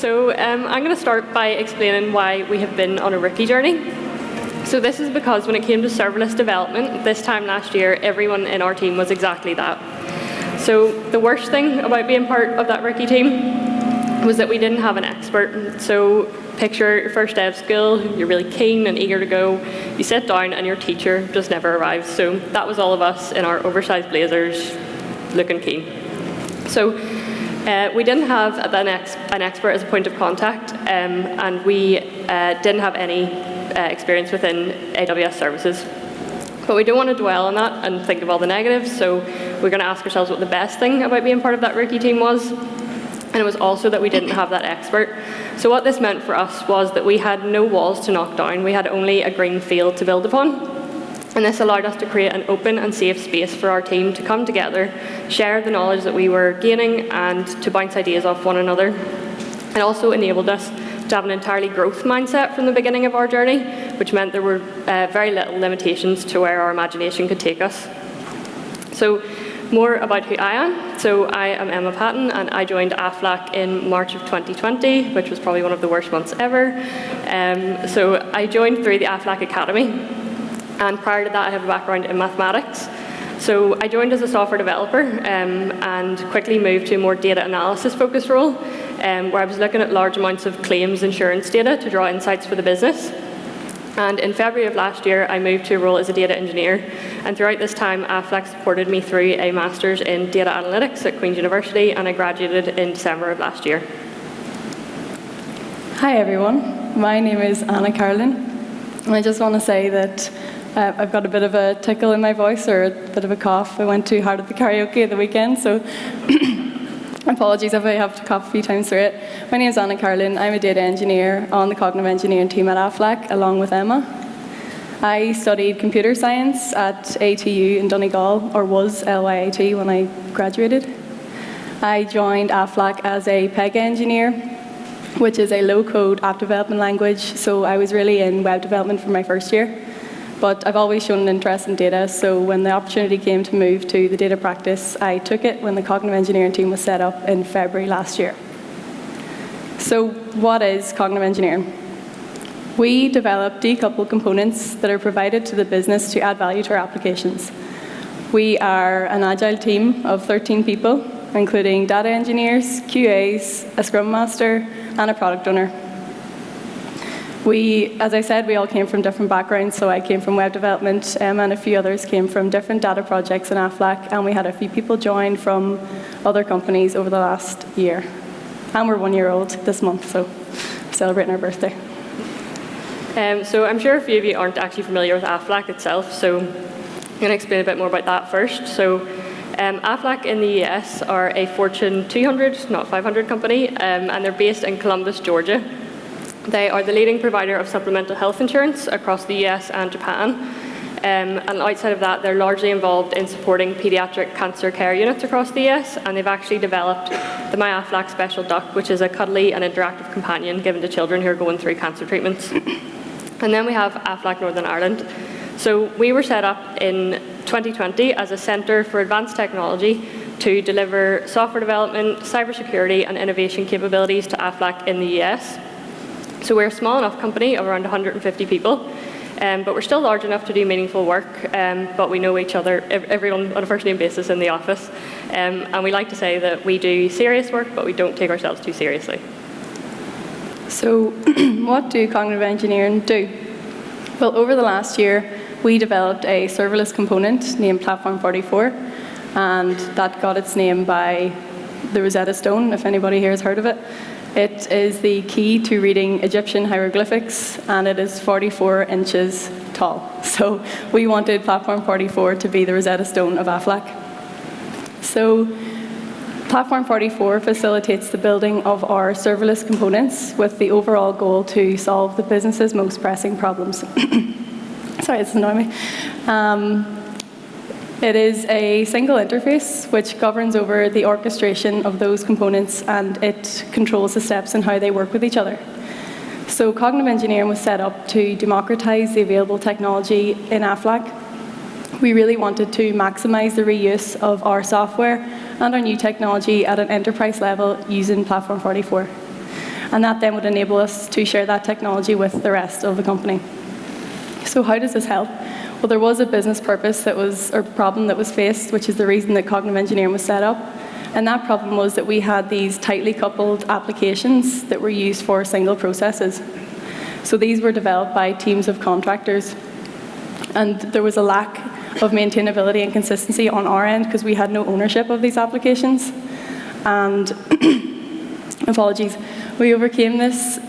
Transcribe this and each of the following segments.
So I'm going to start by explaining why we have been on a rookie journey. So this is because when it came to serverless development, this time last year, everyone in our team was exactly that. So the worst thing about being part of that rookie team was that we didn't have an expert. So picture your first day of school, you're really keen and eager to go, you sit down and your teacher just never arrives. So that was all of us in our oversized blazers looking keen. So we didn't have an expert as a point of contact, and we didn't have any experience within AWS services. But we don't want to dwell on that and think of all the negatives, so we're going to ask ourselves what the best thing about being part of that rookie team was. And it was also that we didn't have that expert. So what this meant for us was that we had no walls to knock down. We had only a green field to build upon. And this allowed us to create an open and safe space for our team to come together, share the knowledge that we were gaining, and to bounce ideas off one another. It also enabled us to have an entirely growth mindset from the beginning of our journey, which meant there were very little limitations to where our imagination could take us. So more about who I am. So I am Emma Patton, and I joined Aflac in March of 2020, which was probably one of the worst months ever. So I joined through the Aflac Academy, and prior to that I have a background in mathematics. So I joined as a software developer and quickly moved to a more data analysis focused role, where I was looking at large amounts of claims insurance data to draw insights for the business. And in February of last year, I moved to a role as a data engineer. And throughout this time, Aflac supported me through a master's in data analytics at Queen's University, and I graduated in December of last year. Hi everyone, my name is Carlin, and I just want to say that I've got a bit of a tickle in my voice, or a bit of a cough. I went too hard at the karaoke at the weekend, so apologies if I have to cough a few times through it. My name is Carlin. I'm a data engineer on the cognitive engineering team at Aflac, along with Emma. I studied computer science at ATU in Donegal, or was LYAT when I graduated. I joined Aflac as a Pega engineer, which is a low-code app development language, so I was really in web development for my first year. But I've always shown an interest in data, so when the opportunity came to move to the data practice, I took it when the cognitive engineering team was set up in February last year. So what is cognitive engineering? We develop decoupled components that are provided to the business to add value to our applications. We are an agile team of 13 people, including data engineers, QAs, a scrum master, and a product owner. As I said, we all came from different backgrounds, so I came from web development, and a few others came from different data projects in Aflac, and we had a few people join from other companies over the last year. And we're 1 year old this month, so we're celebrating our birthday. So I'm sure a few of you aren't actually familiar with Aflac itself, so I'm going to explain a bit more about that first. So Aflac in the US are a Fortune 200, not 500 company, and they're based in Columbus, Georgia. They are the leading provider of supplemental health insurance across the US and Japan. And outside of that, they're largely involved in supporting pediatric cancer care units across the US, and they've actually developed the My Aflac Special Duck, which is a cuddly and interactive companion given to children who are going through cancer treatments. And then we have Aflac Northern Ireland. So we were set up in 2020 as a centre for advanced technology to deliver software development, cybersecurity and innovation capabilities to Aflac in the US. So we're a small enough company of around 150 people, but we're still large enough to do meaningful work, but we know each other, everyone on a first name basis in the office. And we like to say that we do serious work, but we don't take ourselves too seriously. So what do cognitive engineering do? Well, over the last year, we developed a serverless component named Platform 44, and that got its name by the Rosetta Stone, if anybody here has heard of it. It is the key to reading Egyptian hieroglyphics, and it is 44 inches tall. So we wanted Platform 44 to be the Rosetta Stone of Aflac. So Platform 44 facilitates the building of our serverless components with the overall goal to solve the business's most pressing problems. Sorry, it's annoying me. It is a single interface which governs over the orchestration of those components, and it controls the steps and how they work with each other. So cognitive engineering was set up to democratize the available technology in Aflac. We really wanted to maximize the reuse of our software and our new technology at an enterprise level using Platform 44. and that then would enable us to share that technology with the rest of the company. So how does this help? Well, there was a business purpose or problem that was faced, which is the reason that cognitive engineering was set up. And that problem was that we had these tightly coupled applications that were used for single processes. So these were developed by teams of contractors. And there was a lack of maintainability and consistency on our end because we had no ownership of these applications. And apologies, we overcame this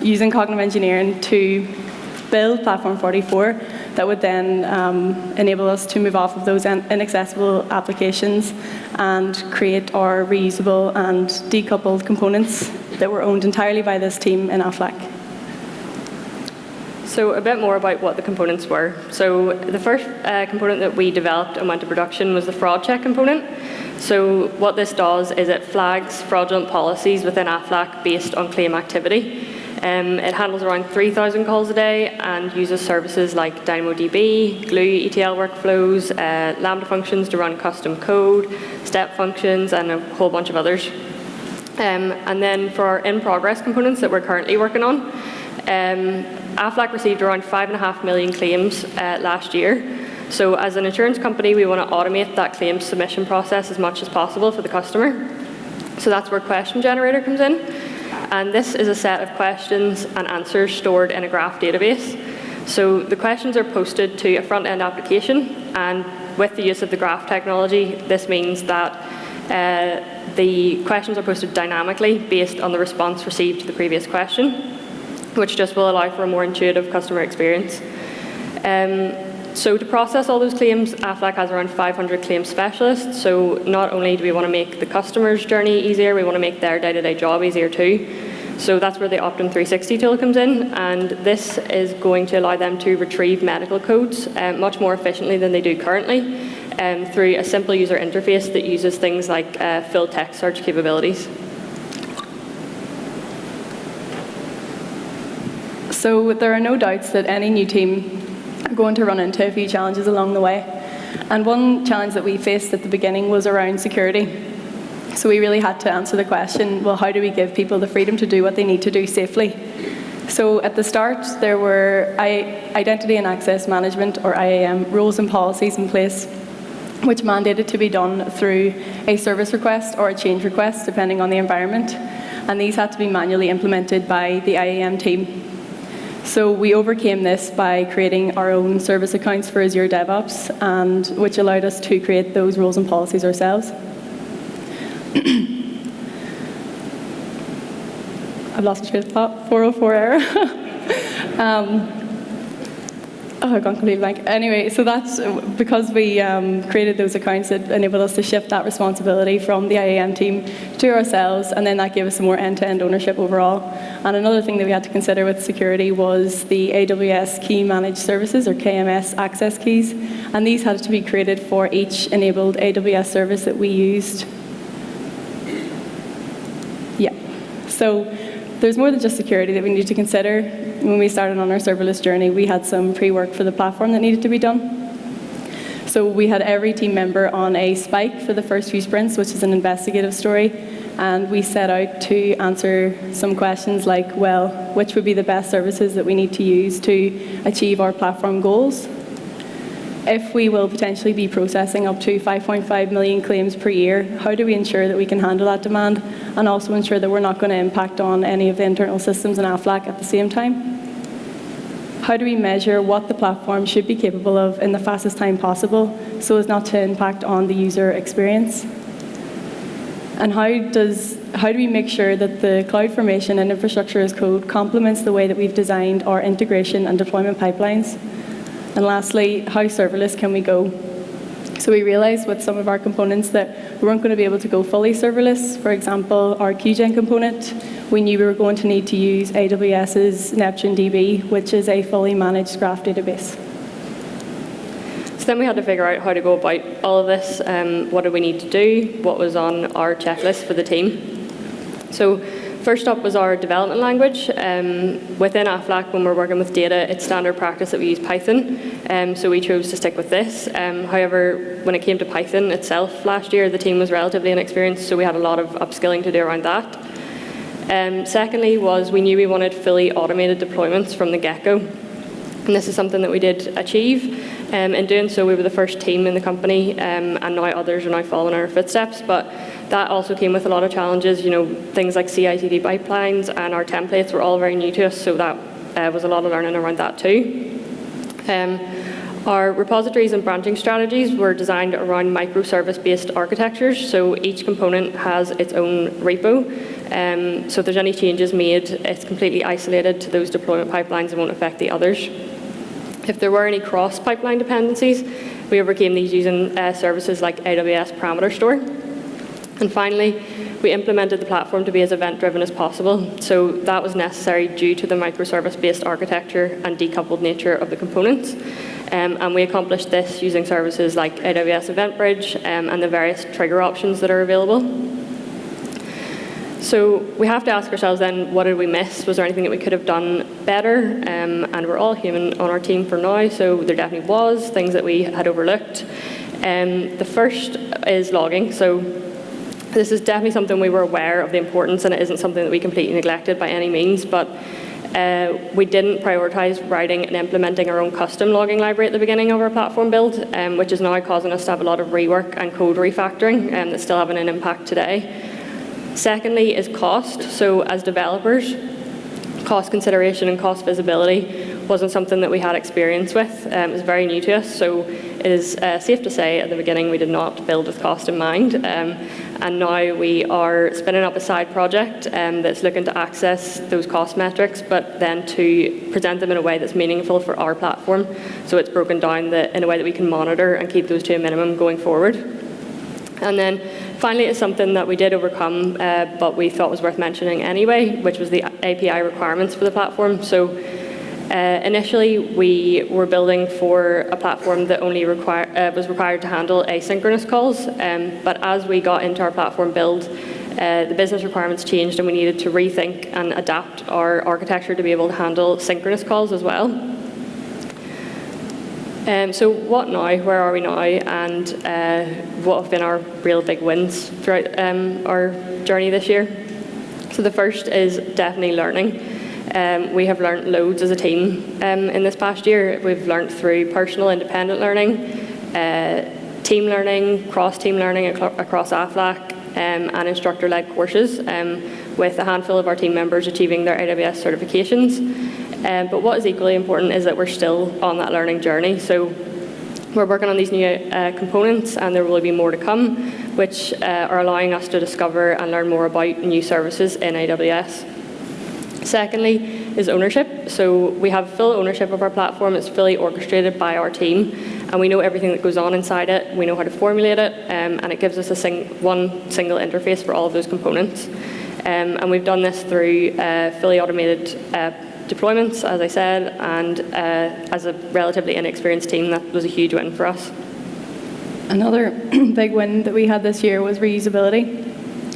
using cognitive engineering to build Platform 44 that would then enable us to move off of those inaccessible applications and create our reusable and decoupled components that were owned entirely by this team in Aflac. So a bit more about what the components were. So the first component that we developed and went to production was the fraud check component. So what this does is it flags fraudulent policies within Aflac based on claim activity. It handles around 3,000 calls a day and uses services like DynamoDB, Glue ETL workflows, Lambda functions to run custom code, step functions, and a whole bunch of others. And then for our in-progress components that we're currently working on, Aflac received around 5.5 million claims last year. So as an insurance company, we want to automate that claims submission process as much as possible for the customer. So that's where Question Generator comes in. And this is a set of questions and answers stored in a graph database. So the questions are posted to a front-end application, and with the use of the graph technology, this means that the questions are posted dynamically based on the response received to the previous question, which just will allow for a more intuitive customer experience. So to process all those claims, Aflac has around 500 claims specialists. So not only do we want to make the customer's journey easier, we want to make their day-to-day job easier too. So that's where the Optum 360 tool comes in, and this is going to allow them to retrieve medical codes much more efficiently than they do currently through a simple user interface that uses things like full text search capabilities. So there are no doubts that any new team are going to run into a few challenges along the way. And one challenge that we faced at the beginning was around security. So we really had to answer the question, well, how do we give people the freedom to do what they need to do safely? So at the start, there were identity and access management, or IAM, rules and policies in place, which mandated to be done through a service request or a change request, depending on the environment. And these had to be manually implemented by the IAM team. So we overcame this by creating our own service accounts for Azure DevOps, and which allowed us to create those rules and policies ourselves. I've lost my train of thought. 404 error. I've gone completely blank. Anyway, so that's because we created those accounts, it enabled us to shift that responsibility from the IAM team to ourselves, and then that gave us some more end-to-end ownership overall. And another thing that we had to consider with security was the AWS Key Managed Services, or KMS access keys, and these had to be created for each enabled AWS service that we used. Yeah, so there's more than just security that we need to consider. When we started on our serverless journey, we had some pre-work for the platform that needed to be done. So we had every team member on a spike for the first few sprints, which is an investigative story, and we set out to answer some questions like, well, which would be the best services that we need to use to achieve our platform goals? If we will potentially be processing up to 5.5 million claims per year, how do we ensure that we can handle that demand and also ensure that we're not going to impact on any of the internal systems in Aflac at the same time? How do we measure what the platform should be capable of in the fastest time possible so as not to impact on the user experience? And how do we make sure that the cloud formation and infrastructure as code complements the way that we've designed our integration and deployment pipelines? And lastly, how serverless can we go? So we realized with some of our components that we weren't going to be able to go fully serverless. For example, our QGen component, we knew we were going to need to use AWS's NeptuneDB, which is a fully managed graph database. So then we had to figure out how to go about all of this. What did we need to do? What was on our checklist for the team? So first up was our development language. Within Aflac, when we're working with data, it's standard practice that we use Python, so we chose to stick with this. However, when it came to Python itself last year, the team was relatively inexperienced, so we had a lot of upskilling to do around that. Secondly was we knew we wanted fully automated deployments from the get-go. And this is something that we did achieve. In doing so, we were the first team in the company, and now others are now following our footsteps. But that also came with a lot of challenges. Things like CI/CD pipelines and our templates were all very new to us, so that was a lot of learning around that too. Our repositories and branching strategies were designed around microservice-based architectures, so each component has its own repo. So if there's any changes made, it's completely isolated to those deployment pipelines and won't affect the others. If there were any cross-pipeline dependencies, we overcame these using services like AWS Parameter Store. And finally, we implemented the platform to be as event-driven as possible. So that was necessary due to the microservice-based architecture and decoupled nature of the components. And we accomplished this using services like AWS EventBridge and the various trigger options that are available. So we have to ask ourselves then, what did we miss? Was there anything that we could have done better? And we're all human on our team for now, so there definitely was things that we had overlooked. The first is logging. So this is definitely something we were aware of the importance, and it isn't something that we completely neglected by any means, but we didn't prioritise writing and implementing our own custom logging library at the beginning of our platform build, which is now causing us to have a lot of rework and code refactoring that's still having an impact today. Secondly is cost. So as developers, cost consideration and cost visibility wasn't something that we had experience with. It was very new to us, so it is safe to say at the beginning we did not build with cost in mind. And now we are spinning up a side project that's looking to access those cost metrics, but then to present them in a way that's meaningful for our platform. So it's broken down in a way that we can monitor and keep those to a minimum going forward. And then finally, it's something that we did overcome, but we thought was worth mentioning anyway, which was the API requirements for the platform. So initially, we were building for a platform that only was required to handle asynchronous calls, but as we got into our platform build, the business requirements changed and we needed to rethink and adapt our architecture to be able to handle synchronous calls as well. So what now? Where are we now? And what have been our real big wins throughout our journey this year? So the first is definitely learning. We have learned loads as a team in this past year. We've learned through personal independent learning, team learning, cross-team learning across Aflac, and instructor-led courses, with a handful of our team members achieving their AWS certifications. But what is equally important is that we're still on that learning journey. So we're working on these new components, and there will be more to come, which are allowing us to discover and learn more about new services in AWS. Secondly is ownership. So we have full ownership of our platform. It's fully orchestrated by our team, and we know everything that goes on inside it. We know how to formulate it, and it gives us one single interface for all of those components. And we've done this through fully automated deployments, as I said, and as a relatively inexperienced team, that was a huge win for us. Another big win that we had this year was reusability.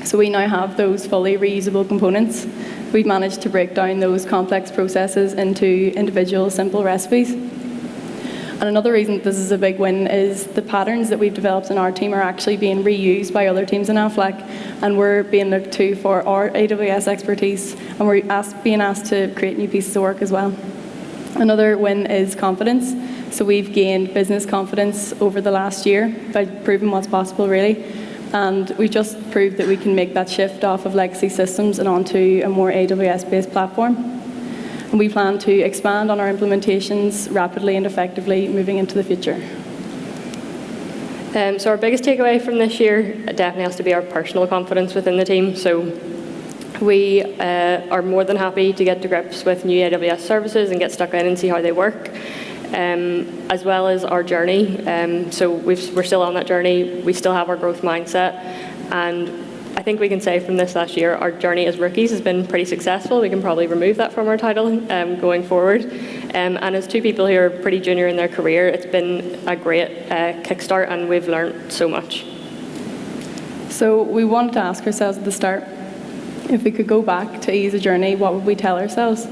So we now have those fully reusable components. We've managed to break down those complex processes into individual simple recipes. And another reason this is a big win is the patterns that we've developed in our team are actually being reused by other teams in Aflac, and we're being looked to for our AWS expertise, and we're being asked to create new pieces of work as well. Another win is confidence. So we've gained business confidence over the last year by proving what's possible, really. And we just proved that we can make that shift off of legacy systems and onto a more AWS-based platform. And we plan to expand on our implementations rapidly and effectively moving into the future. So our biggest takeaway from this year definitely has to be our personal confidence within the team. So we are more than happy to get to grips with new AWS services and get stuck in and see how they work, as well as our journey. So we're still on that journey. We still have our growth mindset, and I think we can say from this last year, our journey as rookies has been pretty successful. We can probably remove that from our title going forward. And as two people who are pretty junior in their career, it's been a great kickstart, and we've learned so much. So we wanted to ask ourselves at the start, if we could go back to ease the journey, what would we tell ourselves?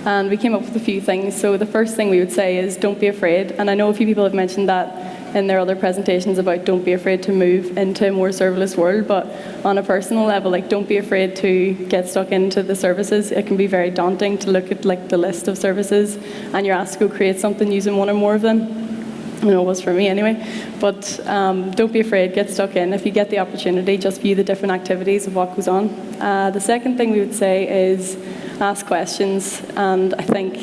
And we came up with a few things. So the first thing we would say is don't be afraid. And I know a few people have mentioned that in their other presentations about don't be afraid to move into a more serverless world, but on a personal level, like, don't be afraid to get stuck into the services. It can be very daunting to look at like the list of services and you're asked to go create something using one or more of them. I know it was for me anyway, but don't be afraid, get stuck in. If you get the opportunity, just view the different activities of what goes on. The second thing we would say is ask questions, and I think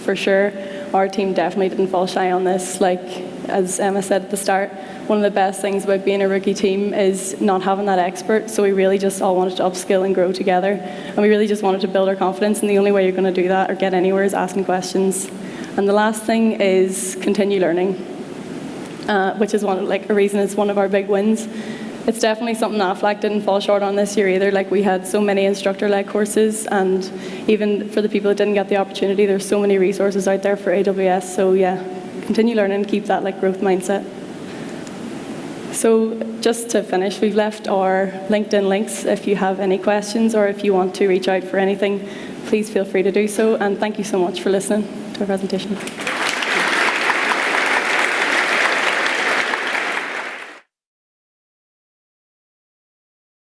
for sure our team definitely didn't fall shy on this. Like, as Emma said at the start, one of the best things about being a rookie team is not having that expert, so we really just all wanted to upskill and grow together, and we really just wanted to build our confidence, and the only way you're going to do that or get anywhere is asking questions. And the last thing is continue learning. Which is a reason it's one of our big wins. It's definitely something Aflac didn't fall short on this year either. Like, we had so many instructor-led courses, and even for the people that didn't get the opportunity, there's so many resources out there for AWS. So yeah, continue learning, keep that like growth mindset. So just to finish, we've left our LinkedIn links. If you have any questions or if you want to reach out for anything, please feel free to do so. And thank you so much for listening to our presentation.